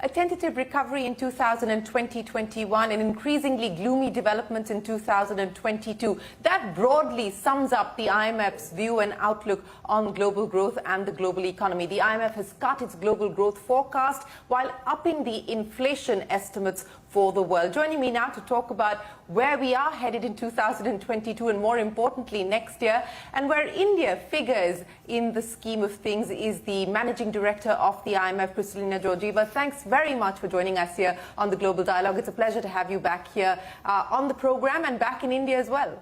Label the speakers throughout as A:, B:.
A: A tentative recovery in 2020-21 and increasingly gloomy developments in 2022. That broadly sums up the IMF's view and outlook on global growth and the global economy. The IMF has cut its global growth forecast while upping the inflation estimates for the world. Joining me now to talk about where we are headed in 2022 and more importantly next year, and where India figures in the scheme of things, is the Managing Director of the IMF, Kristalina Georgieva. Thanks very much for joining us here on the Global Dialogue. It's a pleasure to have you back here on the program and back in India as well.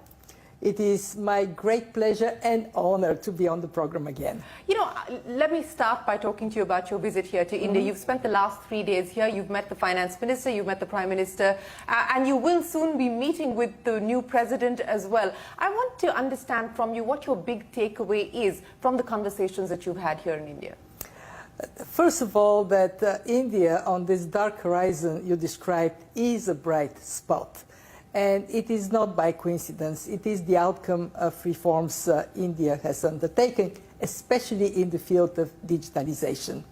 B: It is my great pleasure and honor to be on the program again.
A: You know, let me start by talking to you about your visit here to India. You've spent the last 3 days here. You've met the Finance Minister, you've met the Prime Minister, and you will soon be meeting with the new President as well. I want to understand from you what your big takeaway is from the conversations that you've had here in India.
B: First of all, that India, on this dark horizon you described, is a bright spot. And it is not by coincidence. It is the outcome of reforms India has undertaken, especially in the field of digitalization.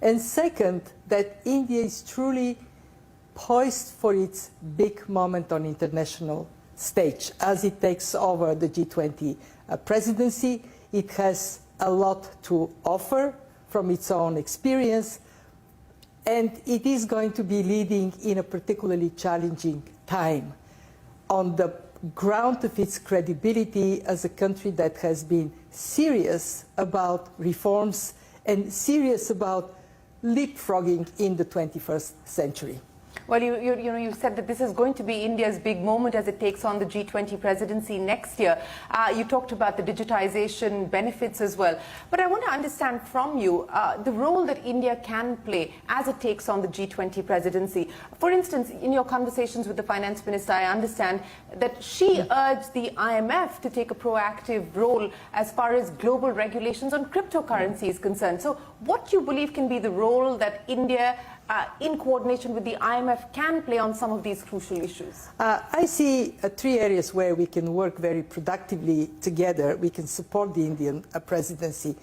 B: And second, that India is truly poised for its big moment on international stage. As it takes over the G20 presidency, it has a lot to offer from its own experience, and it is going to be leading in a particularly challenging time, on the ground of its credibility as a country that has been serious about reforms and serious about leapfrogging in the 21st century.
A: Well, you said that this is going to be India's big moment as it takes on the G20 presidency next year. You talked about the digitization benefits as well. But I want to understand from you the role that India can play as it takes on the G20 presidency. For instance, in your conversations with the Finance Minister, I understand that she urged the IMF to take a proactive role as far as global regulations on cryptocurrency is concerned. So what do you believe can be the role that India in coordination with the IMF can play on some of these crucial issues?
B: I see 3 areas where we can work very productively together. We can support the Indian presidency.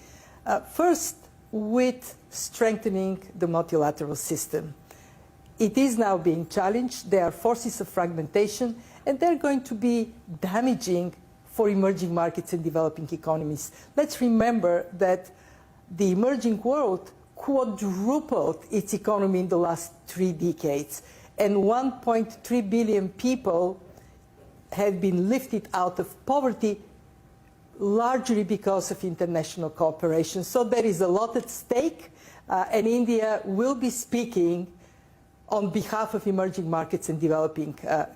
B: First, with strengthening the multilateral system. It is now being challenged. There are forces of fragmentation, and they're going to be damaging for emerging markets and developing economies. Let's remember that the emerging world quadrupled its economy in the last 3 decades, and 1.3 billion people have been lifted out of poverty largely because of international cooperation. So there is a lot at stake, and India will be speaking on behalf of emerging markets and developing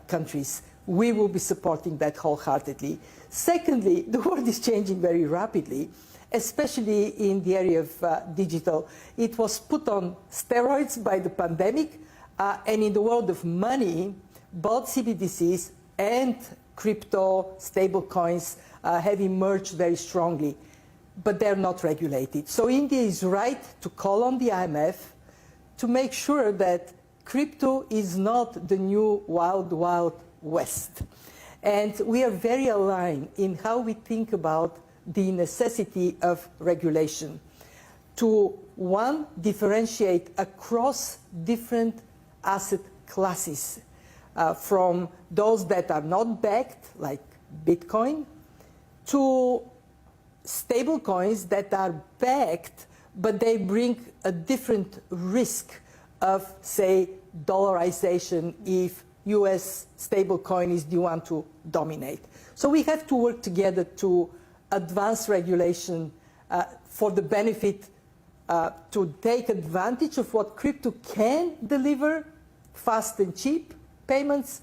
B: countries. We will be supporting that wholeheartedly. Secondly, the world is changing very rapidly, especially in the area of digital. It was put on steroids by the pandemic, and in the world of money, both CBDCs and crypto stablecoins have emerged very strongly, but they're not regulated. So India is right to call on the IMF to make sure that crypto is not the new wild, wild west. And we are very aligned in how we think about the necessity of regulation to, one, differentiate across different asset classes, from those that are not backed, like Bitcoin, to stable coins that are backed, but they bring a different risk of, say, dollarization if US stablecoin is the one to dominate. So we have to work together to advance regulation for the benefit to take advantage of what crypto can deliver, fast and cheap payments,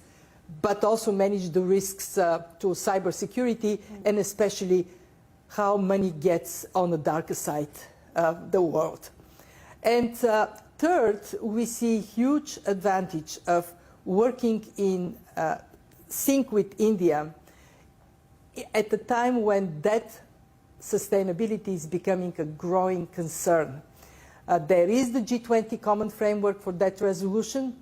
B: but also manage the risks to cybersecurity and especially how money gets on the darker side of the world. And third, we see huge advantage of working in sync with India at the time when debt sustainability is becoming a growing concern. There is the G20 common framework for debt resolution.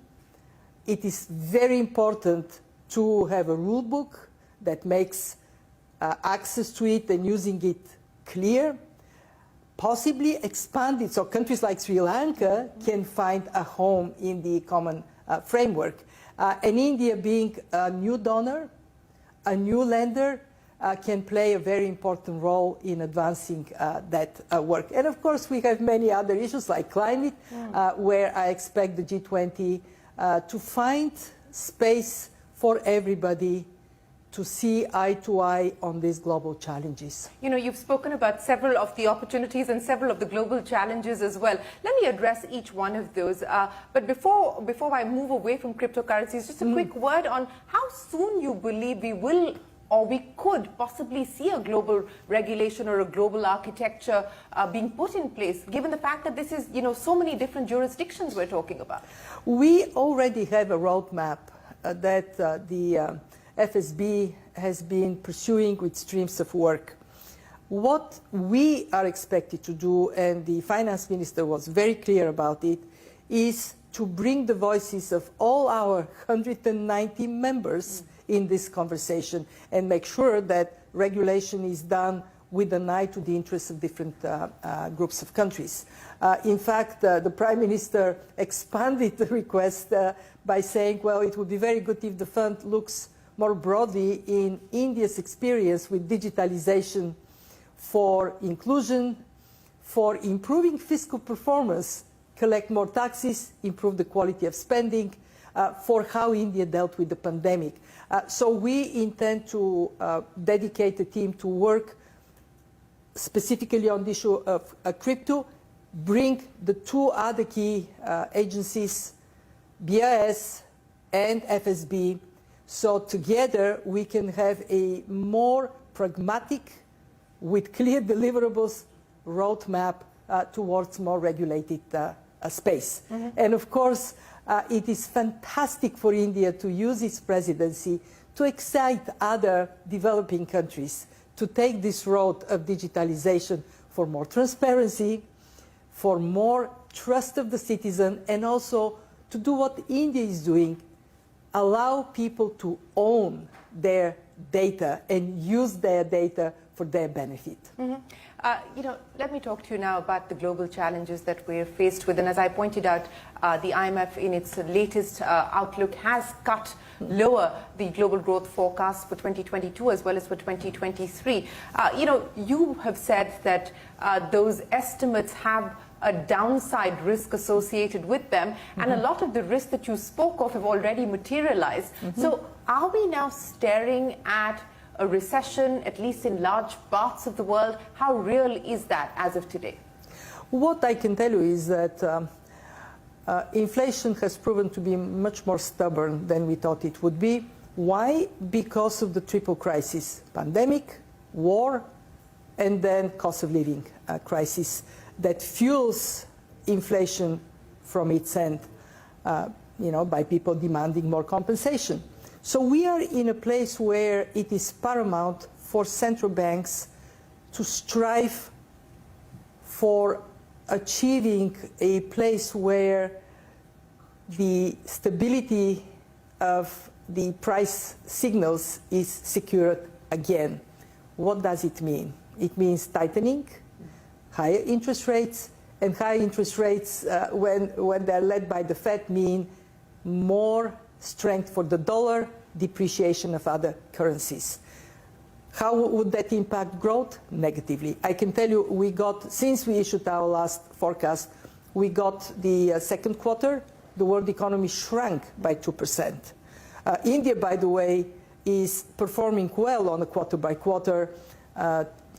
B: It is very important to have a rule book that makes access to it and using it clear. possibly expand it so countries like Sri Lanka can find a home in the common framework. And India being a new donor, a new lender, can play a very important role in advancing that work. And of course, we have many other issues like climate, where I expect the G20 to find space for everybody to see eye to eye on these global challenges.
A: You know, you've spoken about several of the opportunities and several of the global challenges as well. Let me address each one of those. But before I move away from cryptocurrencies, just a quick word on how soon you believe we will or we could possibly see a global regulation or a global architecture being put in place, given the fact that this is, you know, so many different jurisdictions we're talking about.
B: We already have a roadmap that the FSB has been pursuing with streams of work. What we are expected to do, and the finance minister was very clear about it, is to bring the voices of all our 190 members in this conversation and make sure that regulation is done with an eye to the interests of different groups of countries. In fact, the Prime Minister expanded the request by saying, well, it would be very good if the fund looks more broadly in India's experience with digitalization for inclusion, for improving fiscal performance, collect more taxes, improve the quality of spending, for how India dealt with the pandemic. So we intend to dedicate a team to work specifically on the issue of crypto, bring the two other key agencies, BIS and FSB, so together we can have a more pragmatic, with clear deliverables, roadmap towards more regulated space. And of course, it is fantastic for India to use its presidency to excite other developing countries to take this road of digitalization for more transparency, for more trust of the citizen, and also to do what India is doing, allow people to own their data and use their data for their benefit.
A: You know, let me talk to you now about the global challenges that we're faced with. And as I pointed out, the IMF in its latest outlook has cut lower the global growth forecast for 2022 as well as for 2023. You know, you have said that those estimates have a downside risk associated with them, and a lot of the risks that you spoke of have already materialized. So are we now staring at a recession, at least in large parts of the world? How real is that as of today?
B: What I can tell you is that inflation has proven to be much more stubborn than we thought it would be. Why? Because of the triple crisis: pandemic, war, and then cost of living crisis that fuels inflation from its end, you know, by people demanding more compensation. So we are in a place where it is paramount for central banks to strive for achieving a place where the stability of the price signals is secured again. What does it mean? It means tightening, higher interest rates, and high interest rates when they're led by the Fed mean more strength for the dollar, depreciation of other currencies. How would that impact growth? Negatively. I can tell you, we got, since we issued our last forecast, we got the second quarter, the world economy shrunk by 2%. India, by the way, is performing well on a quarter by quarter.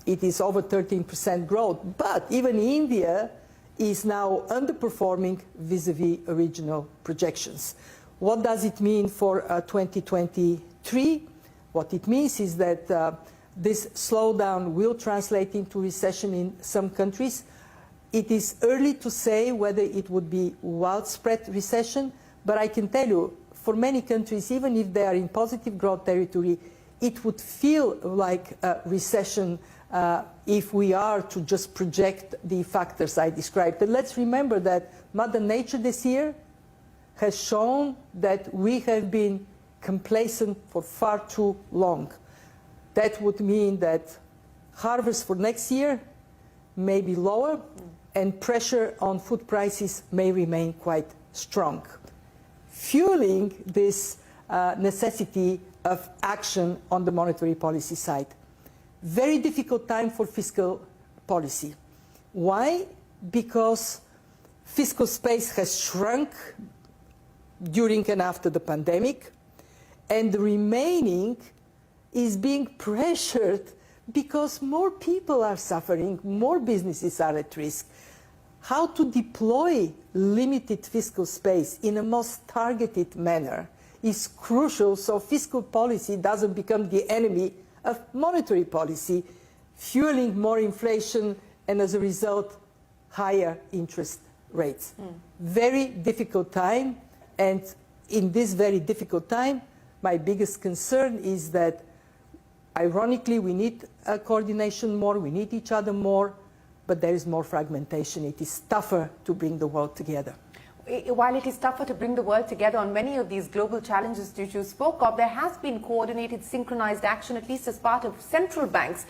B: It is over 13% growth, but even India is now underperforming vis-a-vis original projections. What does it mean for 2023? What it means is that this slowdown will translate into recession in some countries. It is early to say whether it would be widespread recession, but I can tell you, for many countries, even if they are in positive growth territory, it would feel like a recession if we are to just project the factors I described. And let's remember that Mother Nature this year has shown that we have been complacent for far too long. That would mean that harvest for next year may be lower, and pressure on food prices may remain quite strong, fueling this necessity of action on the monetary policy side. Very difficult time for fiscal policy. Why? Because fiscal space has shrunk during and after the pandemic, and the remaining is being pressured because more people are suffering, more businesses are at risk. How to deploy limited fiscal space in a most targeted manner is crucial so fiscal policy doesn't become the enemy of monetary policy, fueling more inflation and as a result higher interest rates. Very difficult time, and in this very difficult time my biggest concern is that ironically we need coordination more, we need each other more, but there is more fragmentation. It is tougher to bring the world together.
A: While it is tougher to bring the world together on many of these global challenges that you spoke of, there has been coordinated, synchronized action, at least as part of central banks.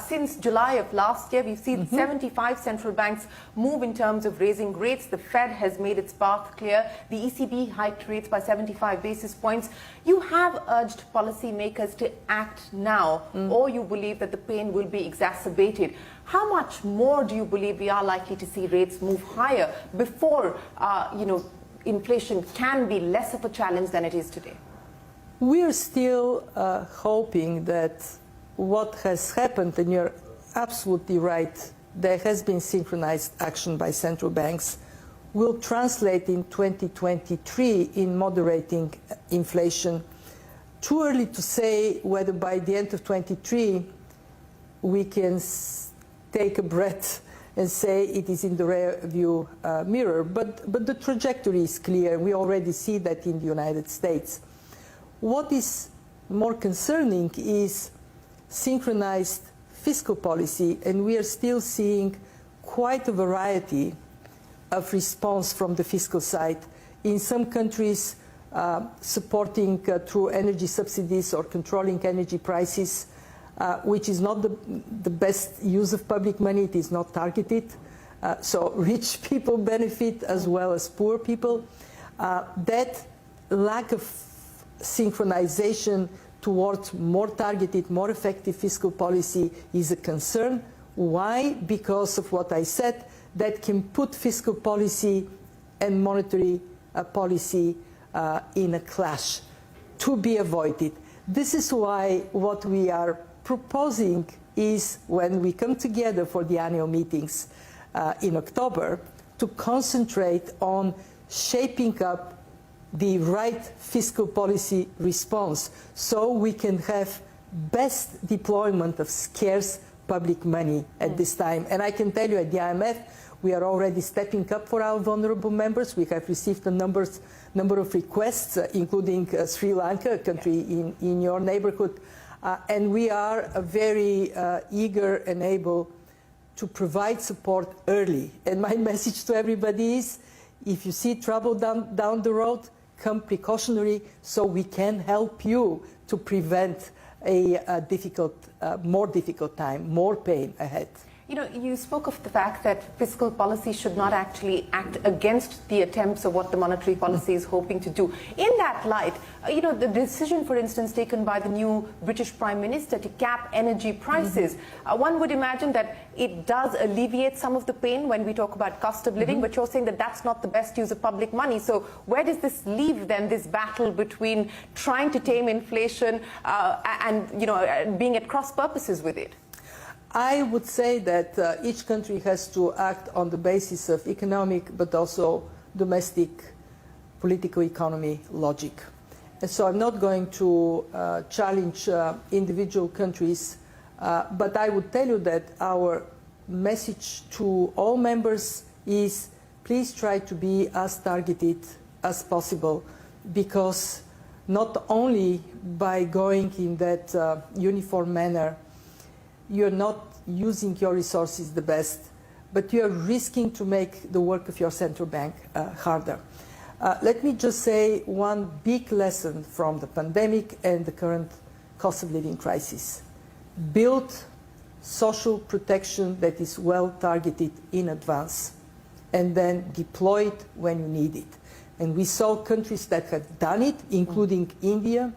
A: Since July of last year, we've seen 75 central banks move in terms of raising rates. The Fed has made its path clear. The ECB hiked rates by 75 basis points. You have urged policymakers to act now, or you believe that the pain will be exacerbated. How much more do you believe we are likely to see rates move higher before, inflation can be less of a challenge than it is today?
B: We are still hoping that what has happened, and you're absolutely right, there has been synchronized action by central banks, will translate in 2023 in moderating inflation. Too early to say whether by the end of 2023 we can take a breath and say it is in the rear view mirror, but the trajectory is clear. We already see that in the United States. What is more concerning is synchronized fiscal policy, and we are still seeing quite a variety of response from the fiscal side. In some countries, supporting through energy subsidies or controlling energy prices, which is not the best use of public money. It is not targeted. So rich people benefit as well as poor people. That lack of synchronization towards more targeted, more effective fiscal policy is a concern. Why? Because of what I said, that can put fiscal policy and monetary policy in a clash, to be avoided. This is why what we are proposing is, when we come together for the annual meetings in October, to concentrate on shaping up the right fiscal policy response so we can have best deployment of scarce public money at this time. And I can tell you, at the IMF, we are already stepping up for our vulnerable members. We have received a number of requests, including Sri Lanka, a country in your neighborhood. And we are very eager and able to provide support early. And my message to everybody is, if you see trouble down the road, come precautionary so we can help you to prevent a more difficult time, more pain ahead.
A: You spoke of the fact that fiscal policy should not actually act against the attempts of what the monetary policy is hoping to do. In that light, the decision, for instance, taken by the new British Prime Minister to cap energy prices, one would imagine that it does alleviate some of the pain when we talk about cost of living, but you're saying that that's not the best use of public money. So where does this leave then, this battle between trying to tame inflation and being at cross purposes with it?
B: I would say that each country has to act on the basis of economic but also domestic political economy logic. And so I'm not going to challenge individual countries, but I would tell you that our message to all members is, please try to be as targeted as possible, because not only by going in that uniform manner, you're not using your resources the best, but you're risking to make the work of your central bank harder. Let me just say one big lesson from the pandemic and the current cost of living crisis. Build social protection that is well targeted in advance, and then deploy it when you need it. And we saw countries that have done it, including India.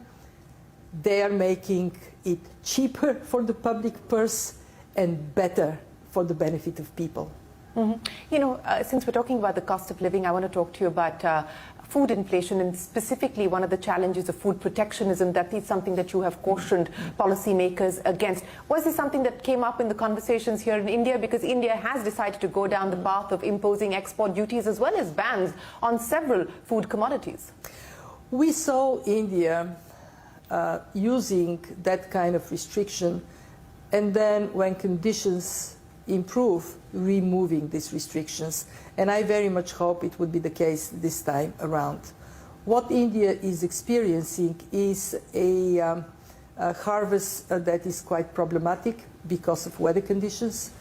B: They are making it cheaper for the public purse and better for the benefit of people.
A: Mm-hmm. You know, since we're talking about the cost of living, I want to talk to you about food inflation, and specifically one of the challenges of food protectionism. That is something that you have cautioned policymakers against. Was this something that came up in the conversations here in India? Because India has decided to go down the path of imposing export duties as well as bans on several food commodities.
B: We saw India using that kind of restriction, and then when conditions improve, removing these restrictions. And I very much hope it would be the case this time around. What India is experiencing is a harvest that is quite problematic because of weather conditions.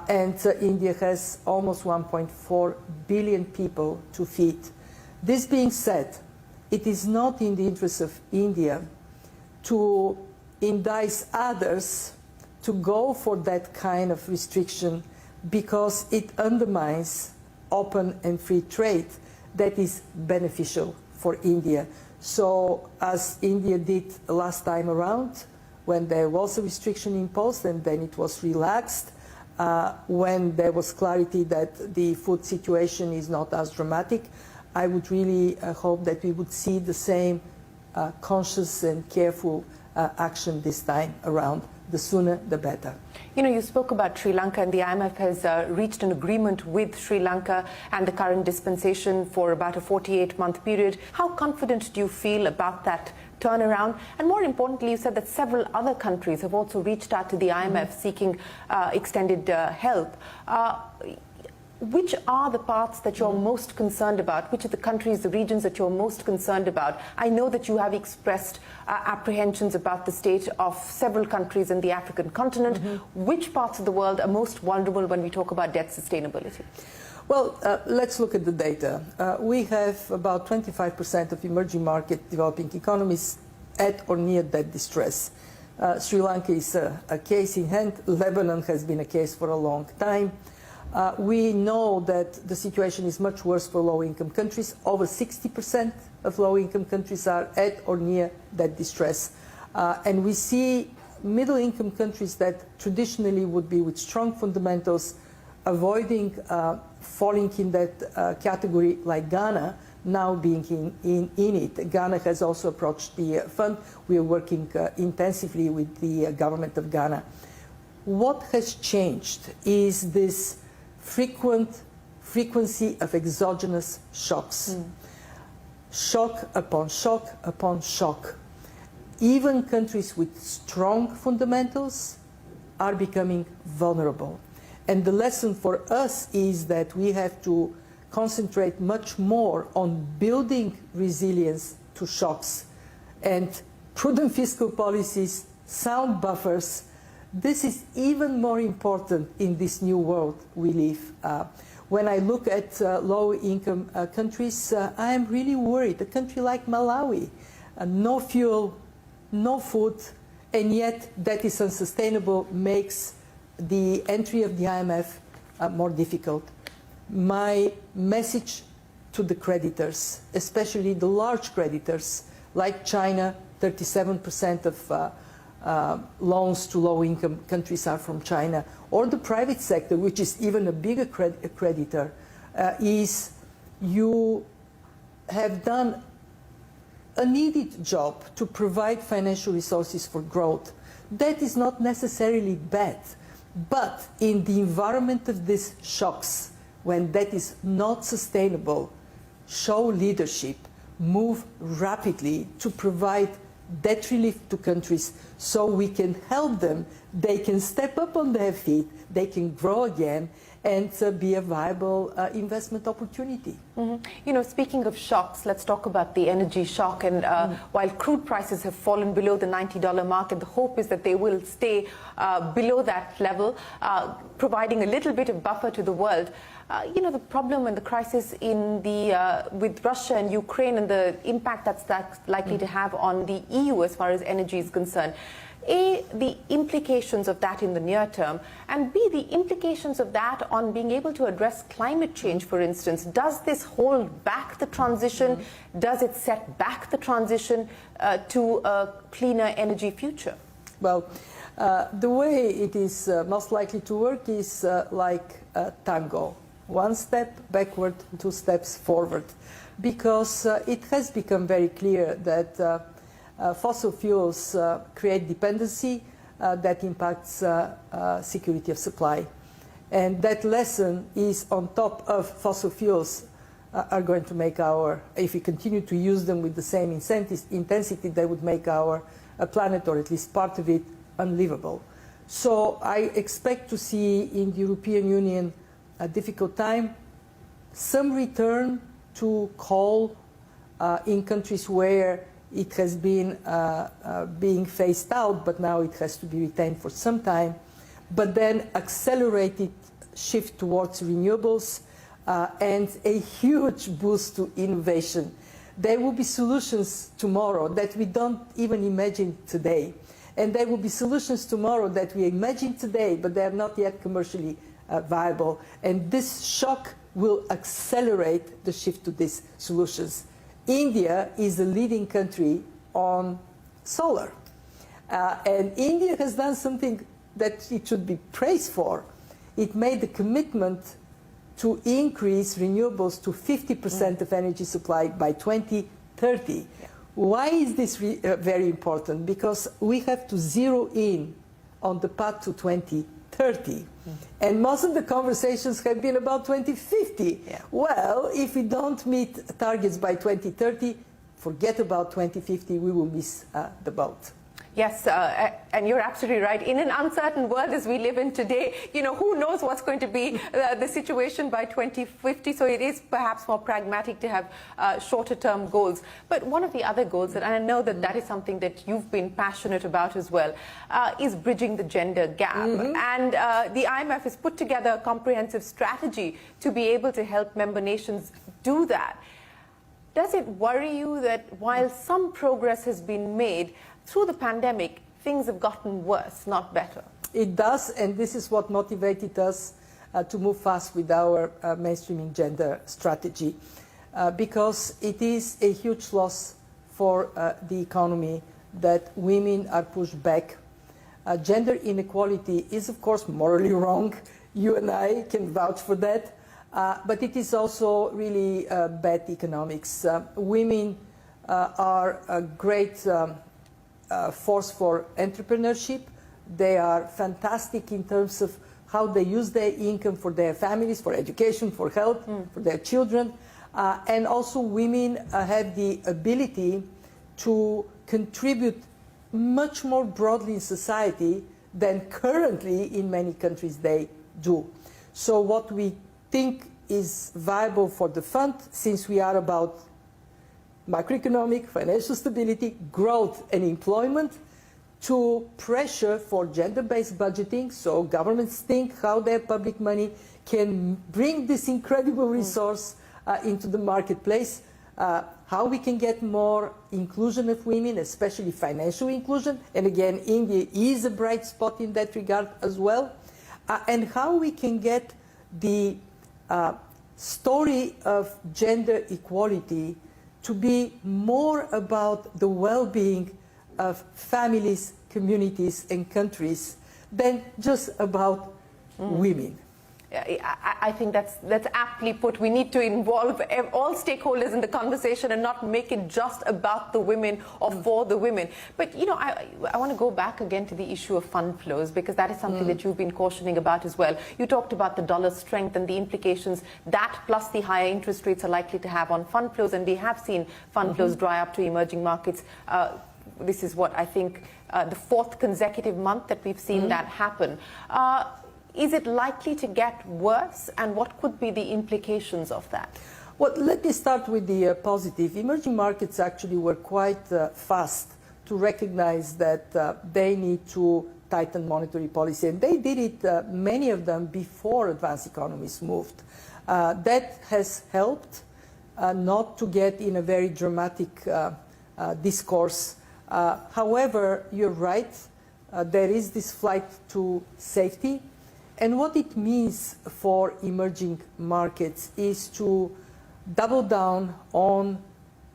B: India has almost 1.4 billion people to feed. This being said, it is not in the interest of India to entice others to go for that kind of restriction, because it undermines open and free trade that is beneficial for India. So as India did last time around, when there was a restriction imposed and then it was relaxed, when there was clarity that the food situation is not as dramatic, I would really hope that we would see the same conscious and careful action this time around. The sooner, the better.
A: You know, you spoke about Sri Lanka, and the IMF has reached an agreement with Sri Lanka and the current dispensation for about a 48-month period. How confident do you feel about that turnaround? And more importantly, you said that several other countries have also reached out to the IMF seeking extended help. Which are the parts that you're most concerned about? Which are the countries, the regions that you're most concerned about? I know that you have expressed apprehensions about the state of several countries in the African continent. Which parts of the world are most vulnerable when we talk about debt sustainability?
B: Well, let's look at the data. We have about 25% of emerging market developing economies at or near debt distress. Sri Lanka is a case in hand. Lebanon has been a case for a long time. We know that the situation is much worse for low-income countries. Over 60% of low-income countries are at or near that distress. And we see middle-income countries that traditionally would be with strong fundamentals avoiding falling in that category, like Ghana, now being in it. Ghana has also approached the fund. We are working intensively with the government of Ghana. What has changed is this frequency of exogenous shocks. Shock upon shock upon shock. Even countries with strong fundamentals are becoming vulnerable. And the lesson for us is that we have to concentrate much more on building resilience to shocks, and prudent fiscal policies, sound buffers. This is even more important in this new world we live. When I look at low-income countries, I am really worried. A country like Malawi, no fuel, no food, and yet that is unsustainable, makes the entry of the IMF more difficult. My message to the creditors, especially the large creditors, like China, 37% of loans to low-income countries are from China, or the private sector, which is even a bigger creditor, is you have done a needed job to provide financial resources for growth. That is not necessarily bad, but in the environment of these shocks, when that is not sustainable, show leadership, move rapidly to provide debt relief to countries so we can help them. They can step up on their feet, they can grow again, and be a viable investment opportunity.
A: You know, speaking of shocks, let's talk about the energy shock. And while crude prices have fallen below the $90 mark, and the hope is that they will stay below that level, providing a little bit of buffer to the world. You know, the problem and the crisis in the with Russia and Ukraine, and the impact that's likely to have on the EU as far as energy is concerned. A, the implications of that in the near term, and B, the implications of that on being able to address climate change, for instance. Does this hold back the transition? Does it set back the transition to a cleaner energy future?
B: Well, the way it is most likely to work is like a tango. One step backward, two steps forward. Because it has become very clear that fossil fuels create dependency that impacts security of supply. And that lesson is on top of fossil fuels are going to make if we continue to use them with the same intensity, they would make our planet, or at least part of it, unlivable. So I expect to see in the European Union a difficult time, some return to coal in countries where it has been being phased out, but now it has to be retained for some time, but then accelerated shift towards renewables and a huge boost to innovation. There will be solutions tomorrow that we don't even imagine today. And there will be solutions tomorrow that we imagine today, but they are not yet commercially viable. And this shock will accelerate the shift to these solutions. India is the leading country on solar. And India has done something that it should be praised for. It made the commitment to increase renewables to 50% of energy supply by 2030. Yeah. Why is this very important? Because we have to zero in on the path to 2030. And most of the conversations have been about 2050. Yeah. Well, if we don't meet targets by 2030, forget about 2050, we will miss the boat.
A: Yes, and you're absolutely right. In an uncertain world as we live in today, who knows what's going to be the situation by 2050. So it is perhaps more pragmatic to have shorter-term goals. But one of the other goals, and I know that that is something that you've been passionate about as well, is bridging the gender gap. And the IMF has put together a comprehensive strategy to be able to help member nations do that. Does it worry you that while some progress has been made, through the pandemic, things have gotten worse, not better?
B: It does, and this is what motivated us to move fast with our mainstreaming gender strategy, because it is a huge loss for the economy that women are pushed back. Gender inequality is, of course, morally wrong. You and I can vouch for that. But it is also really bad economics. Women are a great force for entrepreneurship. They are fantastic in terms of how they use their income for their families, for education, for health, for their children. And also women have the ability to contribute much more broadly in society than currently in many countries they do. So what we think is viable for the fund, since we are about macroeconomic, financial stability, growth and employment, to pressure for gender-based budgeting, so governments think how their public money can bring this incredible resource into the marketplace, how we can get more inclusion of women, especially financial inclusion, and again, India is a bright spot in that regard as well, and how we can get the story of gender equality to be more about the well-being of families, communities, and countries than just about women.
A: I think that's aptly put. We need to involve all stakeholders in the conversation and not make it just about the women or for the women. But, I want to go back again to the issue of fund flows, because that is something that you've been cautioning about as well. You talked about the dollar strength and the implications that plus the higher interest rates are likely to have on fund flows, and we have seen fund flows dry up to emerging markets. This is what I think the fourth consecutive month that we've seen that happen. Is it likely to get worse, and what could be the implications of that?
B: Well, let me start with the positive. Emerging markets actually were quite fast to recognize that they need to tighten monetary policy, and they did it, many of them, before advanced economies moved. That has helped not to get in a very dramatic discourse. However, you're right. there is this flight to safety. And what it means for emerging markets is to double down on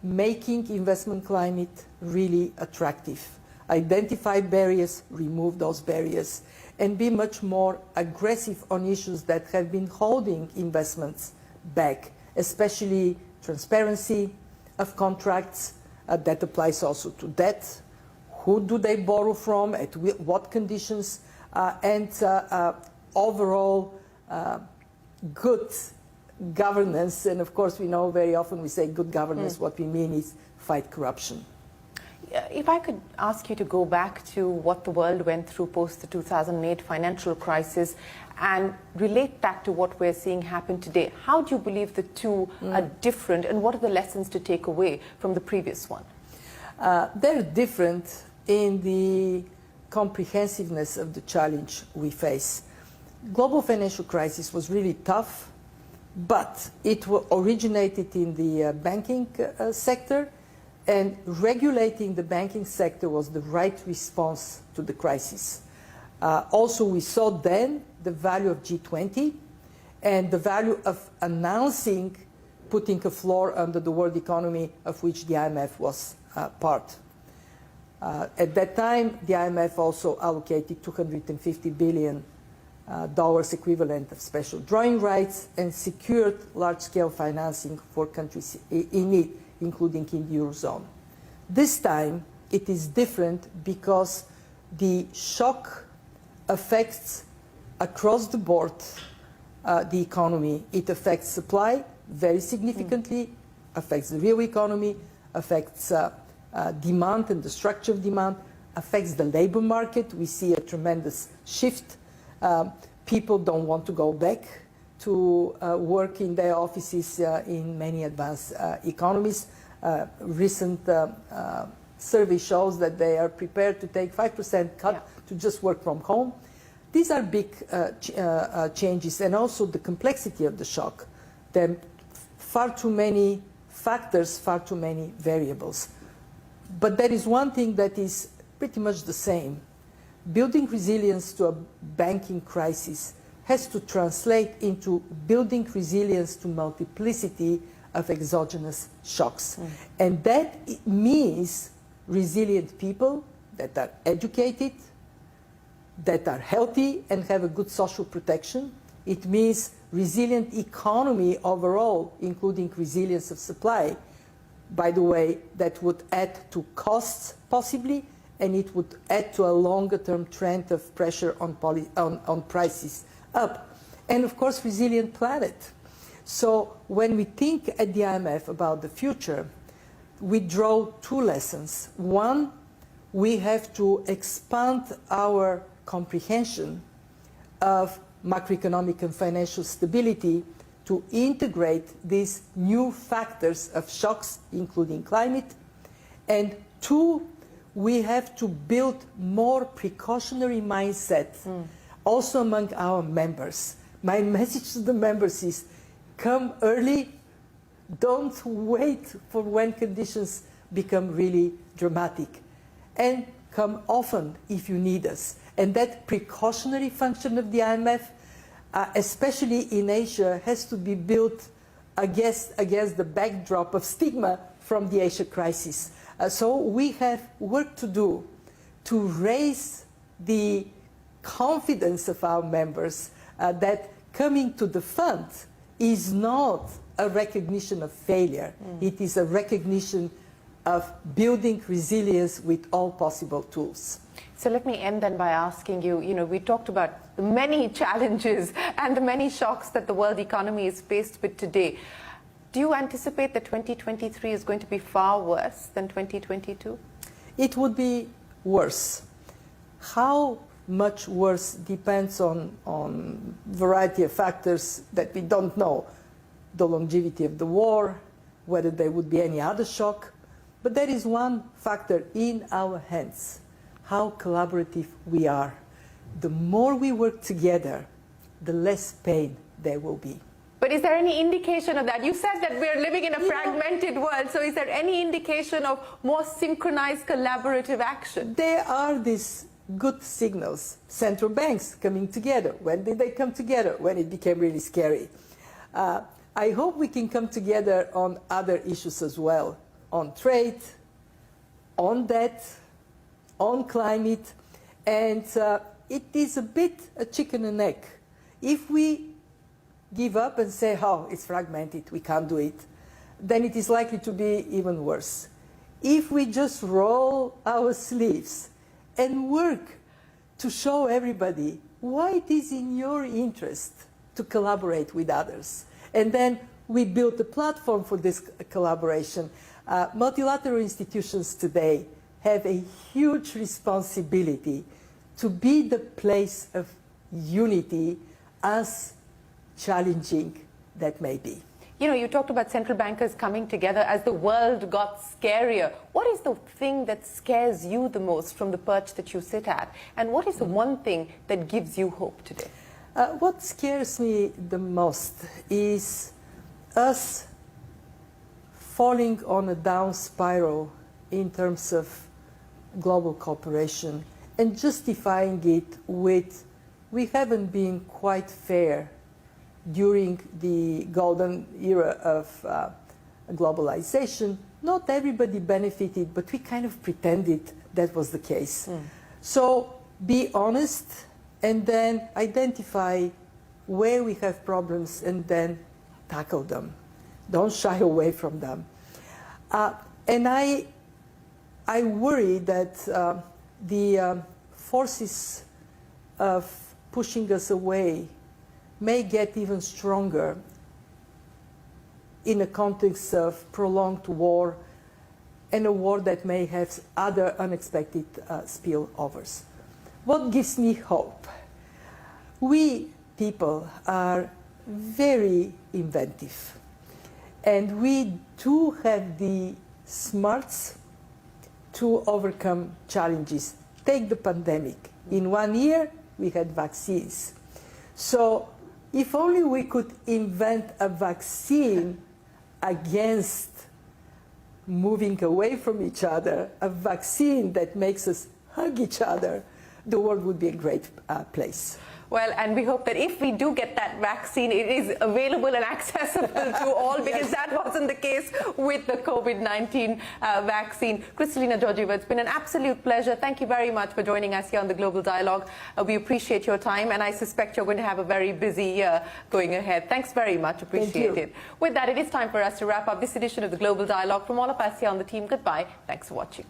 B: making investment climate really attractive. Identify barriers, remove those barriers, and be much more aggressive on issues that have been holding investments back, especially transparency of contracts. That applies also to debt. Who do they borrow from, at what conditions, and overall good governance. And of course, we know very often we say good governance, what we mean is fight corruption.
A: If I could ask you to go back to what the world went through post the 2008 financial crisis and relate that to what we're seeing happen today, how do you believe the two are different, and what are the lessons to take away from the previous one?
B: They're different in the comprehensiveness of the challenge we face. Global financial crisis was really tough, but it originated in the banking sector, and regulating the banking sector was the right response to the crisis. Also, we saw then the value of G20 and the value of announcing putting a floor under the world economy, of which the IMF was part. At that time, the IMF also allocated $250 billion equivalent of special drawing rights and secured large-scale financing for countries in need, including in the Eurozone. This time, it is different because the shock affects across the board the economy. It affects supply very significantly, affects the real economy, affects demand and the structure of demand, affects the labor market. We see a tremendous shift. People don't want to go back to work in their offices in many advanced economies. Recent survey shows that they are prepared to take 5% cut to just work from home. These are big changes, and also the complexity of the shock. There are far too many factors, far too many variables. But there is one thing that is pretty much the same. Building resilience to a banking crisis has to translate into building resilience to multiplicity of exogenous shocks. And that means resilient people that are educated, that are healthy and have a good social protection. It means resilient economy overall, including resilience of supply. By the way, that would add to costs possibly, and it would add to a longer-term trend of pressure on prices up. And of course, resilient planet. So when we think at the IMF about the future, we draw two lessons. One, we have to expand our comprehension of macroeconomic and financial stability to integrate these new factors of shocks, including climate. And two, we have to build more precautionary mindset also among our members. My message to the members is, come early, don't wait for when conditions become really dramatic, and come often if you need us. And that precautionary function of the IMF, especially in Asia, has to be built against the backdrop of stigma from the Asia crisis. So we have work to do to raise the confidence of our members that coming to the fund is not a recognition of failure. It is a recognition of building resilience with all possible tools.
A: So let me end then by asking you, we talked about the many challenges and the many shocks that the world economy is faced with today. Do you anticipate that 2023 is going to be far worse than 2022?
B: It would be worse. How much worse depends on variety of factors that we don't know. The longevity of the war, whether there would be any other shock. But there is one factor in our hands, how collaborative we are. The more we work together, the less pain there will be.
A: But is there any indication of that? You said that we're living in a fragmented world, so is there any indication of more synchronized collaborative action?
B: There are these good signals. Central banks coming together. When did they come together? When it became really scary. I hope we can come together on other issues as well, on trade, on debt, on climate, and it is a bit a chicken and egg. If we give up and say, oh, it's fragmented, we can't do it, then it is likely to be even worse. If we just roll our sleeves and work to show everybody why it is in your interest to collaborate with others, and then we build a platform for this collaboration. Multilateral institutions today have a huge responsibility to be the place of unity, as challenging that may be.
A: You know, you talked about central bankers coming together as the world got scarier. What is the thing that scares you the most from the perch that you sit at? And what is the one thing that gives you hope today?
B: What scares me the most is us falling on a down spiral in terms of global cooperation and justifying it with, we haven't been quite fair during the golden era of globalization. Not everybody benefited, but we kind of pretended that was the case. So be honest and then identify where we have problems and then tackle them. Don't shy away from them. And I worry that the forces of pushing us away may get even stronger in a context of prolonged war and a war that may have other unexpected spillovers. What gives me hope? We people are very inventive, and we do have the smarts to overcome challenges. Take the pandemic. In 1 year, we had vaccines. So if only we could invent a vaccine against moving away from each other, a vaccine that makes us hug each other, the world would be a great place.
A: Well, and we hope that if we do get that vaccine, it is available and accessible to all, because that wasn't the case with the COVID-19 vaccine. Kristalina Georgieva, it's been an absolute pleasure. Thank you very much for joining us here on the Global Dialogue. We appreciate your time, and I suspect you're going to have a very busy year going ahead. Thanks very much. Appreciate it. With that, it is time for us to wrap up this edition of the Global Dialogue. From all of us here on the team, goodbye. Thanks for watching.